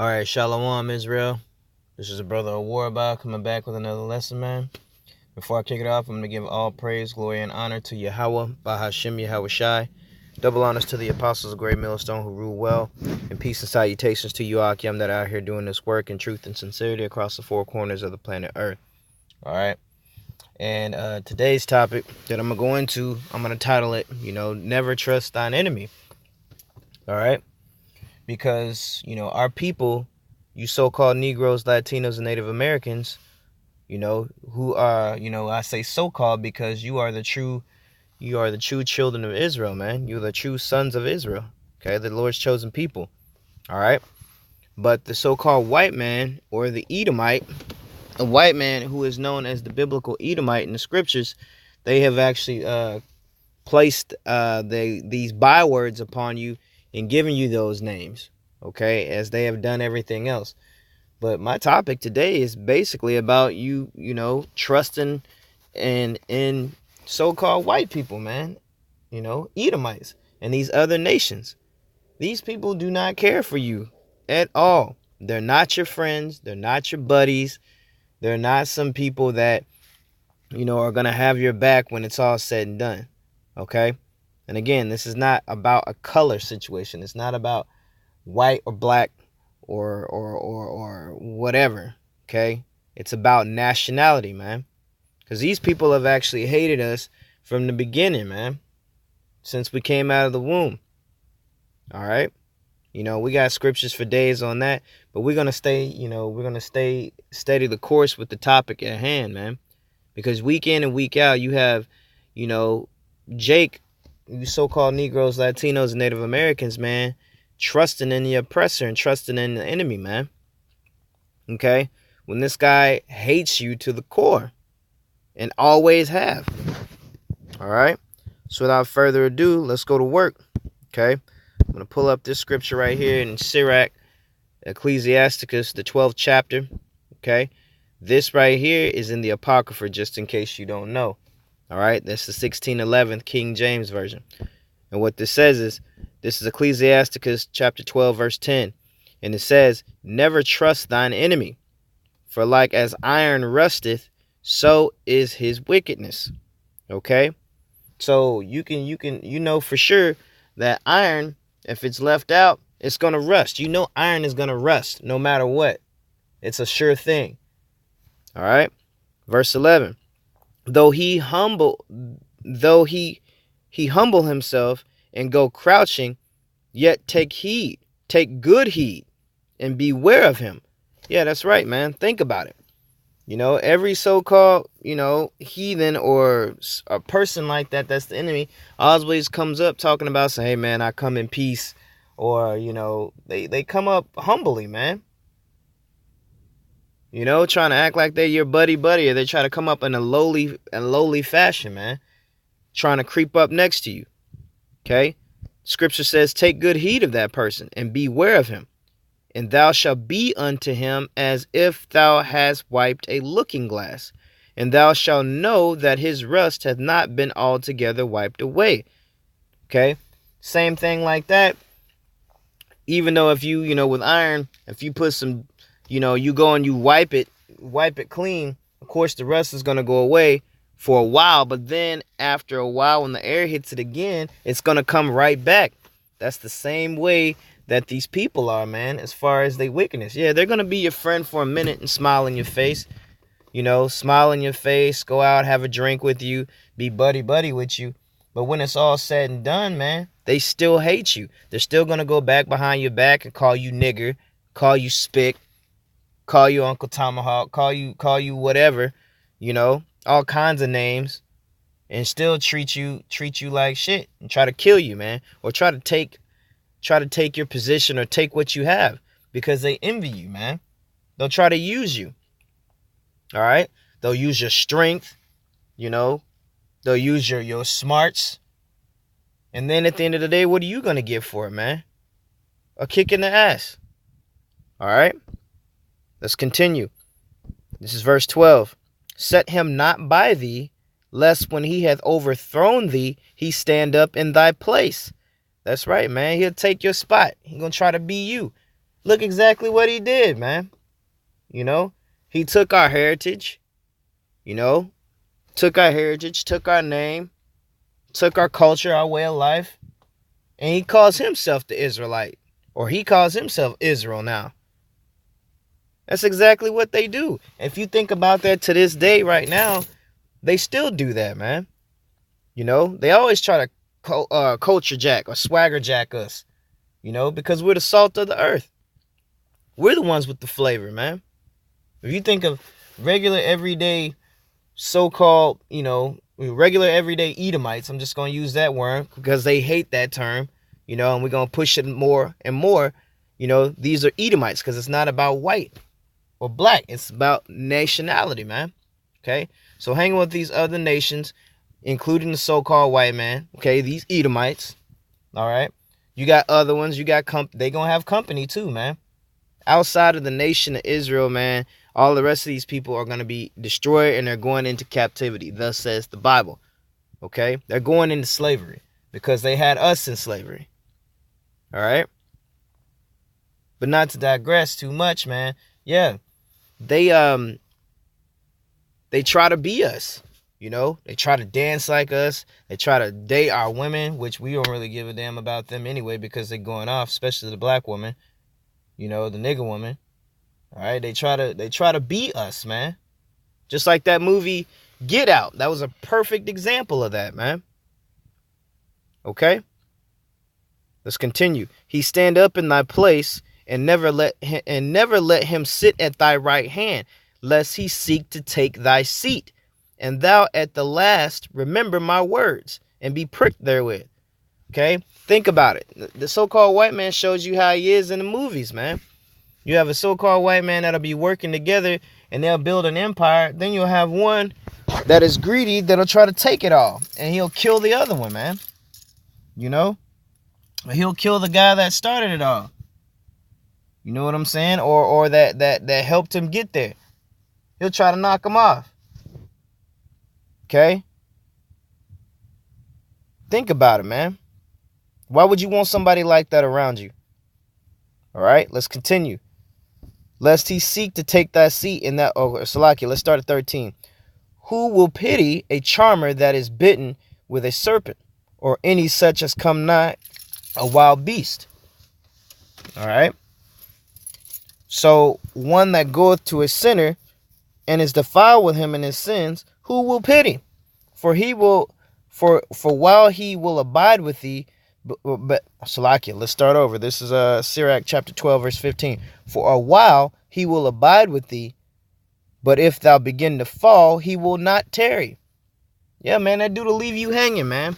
All right, Shalom, Israel. This is a brother of Warabah coming back with another lesson, man. Before I kick it off, I'm going to give all praise, glory, and honor to Yahweh, Bahashim Yahweh Shai. Double honors to the apostles of Great Millstone who rule well. And peace and salutations to you, Akim, that are out here doing this work in truth and sincerity across the four corners of the planet Earth. All right. And today's topic that I'm going to go into, I'm going to title it, Never Trust Thine Enemy. All right. Because, our people, you so-called Negroes, Latinos, and Native Americans, who are, I say so-called because you are the true children of Israel, man. You're the true sons of Israel, okay? The Lord's chosen people, all right? But the so-called white man or the Edomite, a white man who is known as the biblical Edomite in the scriptures, they have actually placed these bywords upon you and giving you those names, okay, as they have done everything else. But my topic today is basically about you trusting in so-called white people, man, Edomites and these other nations. These people do not care for you at all. They're not your friends. They're not your buddies. They're not some people that, are going to have your back when it's all said and done, okay? And again, this is not about a color situation. It's not about white or black or whatever, okay? It's about nationality, man. Because these people have actually hated us from the beginning, man. Since we came out of the womb. All right? We got scriptures for days on that. But we're going to stay steady the course with the topic at hand, man. Because week in and week out, you have, Jake, you so-called Negroes, Latinos, and Native Americans, man, trusting in the oppressor and trusting in the enemy, man. Okay? When this guy hates you to the core and always have. All right? So without further ado, let's go to work. Okay? I'm going to pull up this scripture right here in Sirach, Ecclesiasticus, the 12th chapter. Okay? This right here is in the Apocrypha, just in case you don't know. All right, that's the 1611 King James Version. And what this says is, this is Ecclesiasticus chapter 12, verse 10. And it says, never trust thine enemy, for like as iron rusteth, so is his wickedness. Okay? So you know for sure that iron, if it's left out, it's going to rust. Iron is going to rust no matter what. It's a sure thing. All right? Verse 11. Though he humble himself and go crouching, yet take good heed, and beware of him. Yeah, that's right, man. Think about it. Every so-called, heathen or a person like that, that's the enemy, always comes up talking about, say, hey, man, I come in peace. Or, they come up humbly, man. Trying to act like they're your buddy, or they try to come up in a lowly fashion, man. Trying to creep up next to you. Okay? Scripture says, take good heed of that person and beware of him. And thou shalt be unto him as if thou hast wiped a looking glass. And thou shalt know that his rust hath not been altogether wiped away. Okay? Same thing like that. Even though if you, with iron, if you put some, you go and you wipe it clean, of course the rust is going to go away for a while. But then after a while, when the air hits it again, it's going to come right back. That's the same way that these people are, man, as far as their wickedness. Yeah, they're going to be your friend for a minute and smile in your face. Smile in your face, go out, have a drink with you, be buddy with you. But when it's all said and done, man, they still hate you. They're still going to go back behind your back and call you nigger, call you spick, call you Uncle Tomahawk, call you whatever, all kinds of names, and still treat you like shit and try to kill you, man, or try to take your position or take what you have because they envy you, man. They'll try to use you. All right? They'll use your strength, they'll use your smarts. And then at the end of the day, what are you going to get for it, man? A kick in the ass. All right? Let's continue. This is verse 12. Set him not by thee, lest when he hath overthrown thee, he stand up in thy place. That's right, man. He'll take your spot. He's going to try to be you. Look exactly what he did, man. You know, he took our heritage, you know, took our name, took our culture, our way of life, and he calls himself the Israelite, or he calls himself Israel now. That's exactly what they do. If you think about that to this day right now, they still do that, man. You know, they always try to culture jack or swagger jack us, you know, because we're the salt of the earth. We're the ones with the flavor, man. If you think of regular, everyday, so-called, you know, regular, everyday Edomites, I'm just going to use that word because they hate that term, you know, and we're going to push it more and more. You know, these are Edomites because it's not about white or black. It's about nationality, man. Okay? So hanging with these other nations, including the so-called white man, okay, these Edomites, all right? You got other ones. You got they going to have company too, man. Outside of the nation of Israel, man, all the rest of these people are going to be destroyed and they're going into captivity. Thus says the Bible. Okay? They're going into slavery because they had us in slavery. All right? But not to digress too much, man. Yeah. They try to be us. You know? They try to dance like us. They try to date our women, which we don't really give a damn about them anyway because they're going off, especially the black woman. You know, the nigger woman. All right, they try to be us, man. Just like that movie Get Out. That was a perfect example of that, man. Okay? Let's continue. He stand up in thy place and never let him sit at thy right hand, lest he seek to take thy seat. And thou at the last remember my words and be pricked therewith. Okay? Think about it. The so-called white man shows you how he is in the movies, man. You have a so-called white man that'll be working together and they'll build an empire. Then you'll have one that is greedy that'll try to take it all. And he'll kill the other one, man. You know? He'll kill the guy that started it all. You know what I'm saying? Or that helped him get there. He'll try to knock him off. Okay? Think about it, man. Why would you want somebody like that around you? All right, let's continue. Lest he seek to take thy seat in that. Oh, Salakia, let's start at 13. Who will pity a charmer that is bitten with a serpent, or any such as come nigh a wild beast? All right. So one that goeth to a sinner and is defiled with him in his sins, who will pity? For he will, for while he will abide with thee. But Salakia, let's start over. This is Sirach chapter 12, verse 15. For a while he will abide with thee, but if thou begin to fall, he will not tarry. Yeah, man, that dude'll leave you hanging, man.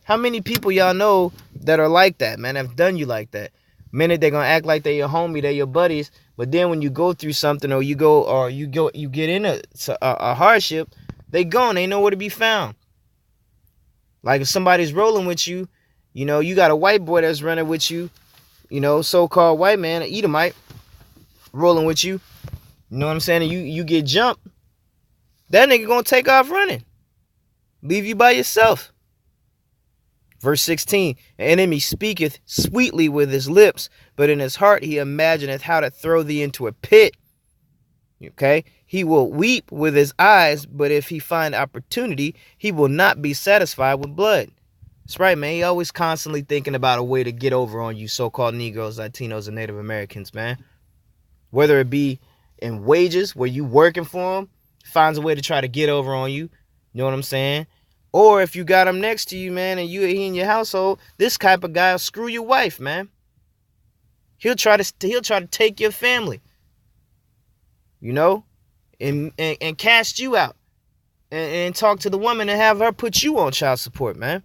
How many people y'all know that are like that, man, have done you like that? Minute they're gonna act like they're your homie, they're your buddies, but then when you go through something or you get in a hardship, they gone, ain't nowhere to be found. Like if somebody's rolling with you, you know, you got a white boy that's running with you, you know, so-called white man, an Edomite, rolling with you. You know what I'm saying? And you get jumped. That nigga gonna take off running. Leave you by yourself. Verse 16, an enemy speaketh sweetly with his lips, but in his heart he imagineth how to throw thee into a pit. Okay? He will weep with his eyes, but if he find opportunity, he will not be satisfied with blood. That's right, man. He always constantly thinking about a way to get over on you so-called Negroes, Latinos, and Native Americans, man. Whether it be in wages, where you working for him, finds a way to try to get over on you. You know what I'm saying? Or if you got him next to you, man, and he in your household, this type of guy will screw your wife, man. He'll try to take your family, you know, and cast you out, and talk to the woman and have her put you on child support, man.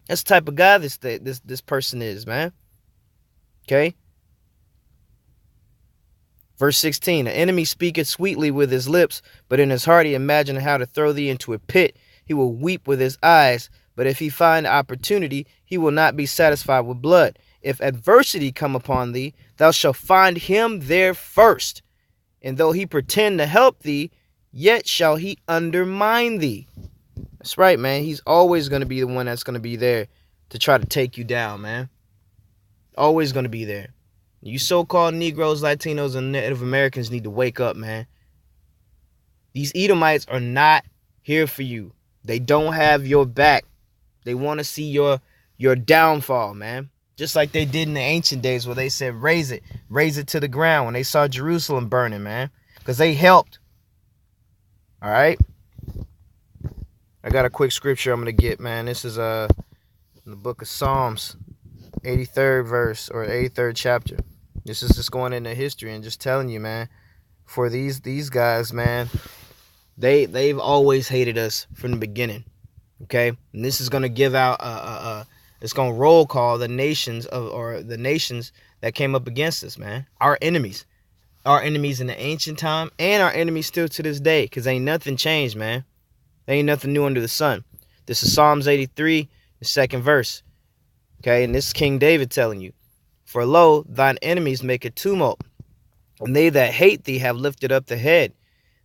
That's the type of guy this person is, man. Okay? Verse 16, the enemy speaketh sweetly with his lips, but in his heart he imagineth how to throw thee into a pit. He will weep with his eyes, but if he find opportunity, he will not be satisfied with blood. If adversity come upon thee, thou shalt find him there first. And though he pretend to help thee, yet shall he undermine thee. That's right, man. He's always going to be the one that's going to be there to try to take you down, man. Always going to be there. You so-called Negroes, Latinos, and Native Americans need to wake up, man. These Edomites are not here for you. They don't have your back. They want to see your downfall, man. Just like they did in the ancient days where they said, raise it to the ground when they saw Jerusalem burning, man. Because they helped. All right? I got a quick scripture I'm going to get, man. This is in the book of Psalms, 83rd verse, or 83rd chapter. This is just going into history and just telling you, man, for these guys, man, they've always hated us from the beginning. Okay? And this is going to give out it's going to roll call the nations the nations that came up against us, man. Our enemies. Our enemies in the ancient time and our enemies still to this day, because ain't nothing changed, man. There ain't nothing new under the sun. This is Psalms 83, the 2nd verse. Okay, and this is King David telling you, for lo, thine enemies make a tumult, and they that hate thee have lifted up the head.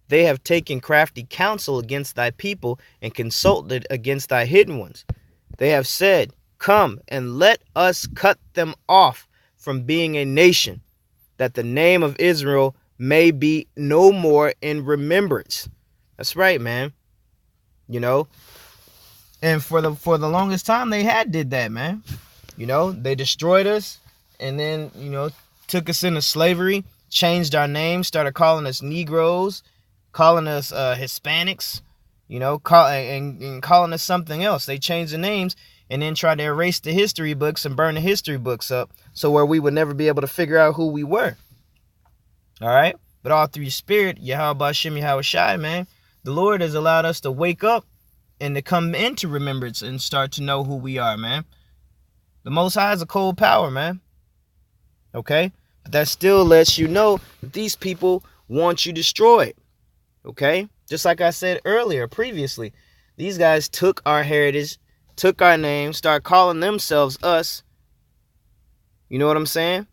They have taken crafty counsel against thy people, and consulted against thy hidden ones. They have said, come, and let us cut them off from being a nation, that the name of Israel may be no more in remembrance. That's right, man. You know, and for the longest time they did that, man. You know, they destroyed us, and then, you know, took us into slavery, changed our names, started calling us Negroes, calling us Hispanics, you know, calling us something else. They changed the names and then tried to erase the history books and burn the history books up, so where we would never be able to figure out who we were. All right? But all through your spirit, Yahweh Ba'ashem Yahweh Shai, man, the Lord has allowed us to wake up and to come into remembrance and start to know who we are, man. The Most High is a cold power, man. Okay? But that still lets you know that these people want you destroyed. Okay? Just like I said earlier, previously, these guys took our heritage, took our name, started calling themselves us. You know what I'm saying?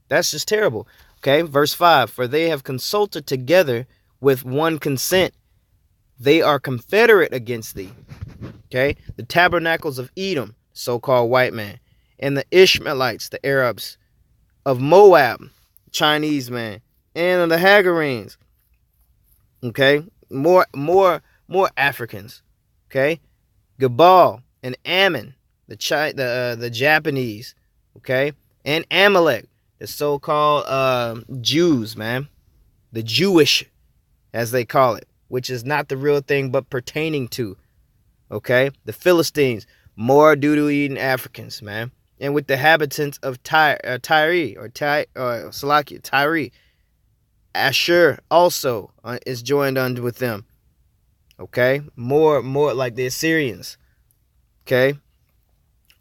That's just terrible. Okay? Verse 5, for they have consulted together with one consent. They are confederate against thee. Okay? The tabernacles of Edom, so-called white man, and the Ishmaelites, the Arabs, of Moab, Chinese man, and of the Hagarenes. Okay? More Africans. Okay? Gebal and Ammon, the Japanese. Okay? And Amalek, the so-called Jews, man. The Jewish, as they call it, which is not the real thing, but pertaining to. Okay? The Philistines, more Dudu-eating Africans, man. And with the inhabitants of Tyre, Ashur also is joined unto with them. Okay? More like the Assyrians. Okay?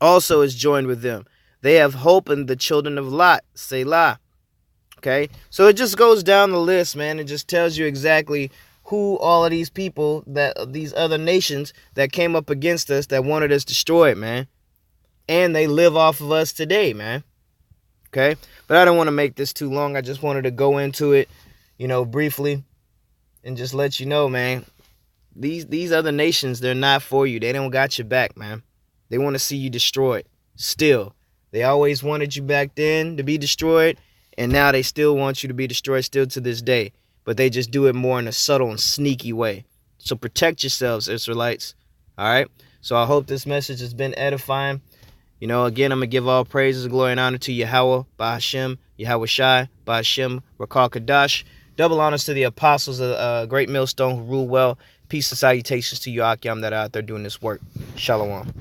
Also is joined with them. They have hope in the children of Lot, Selah. Okay? So it just goes down the list, man. It just tells you exactly who all of these people, these other nations that came up against us, that wanted us destroyed, man. And they live off of us today, man. Okay? But I don't want to make this too long. I just wanted to go into it, you know, briefly and just let you know, man. These other nations, they're not for you. They don't got your back, man. They want to see you destroyed. Still. They always wanted you back then to be destroyed, and now they still want you to be destroyed still to this day. But they just do it more in a subtle and sneaky way. So protect yourselves, Israelites. All right? So I hope this message has been edifying. You know, again, I'm going to give all praises, glory, and honor to Yahweh, Ba'ashem, Yahweh Shai, Ba'ashem, Rakal Kadash. Double honors to the apostles of Great Millstone who rule well. Peace and salutations to you, Akyam, that are out there doing this work. Shalom.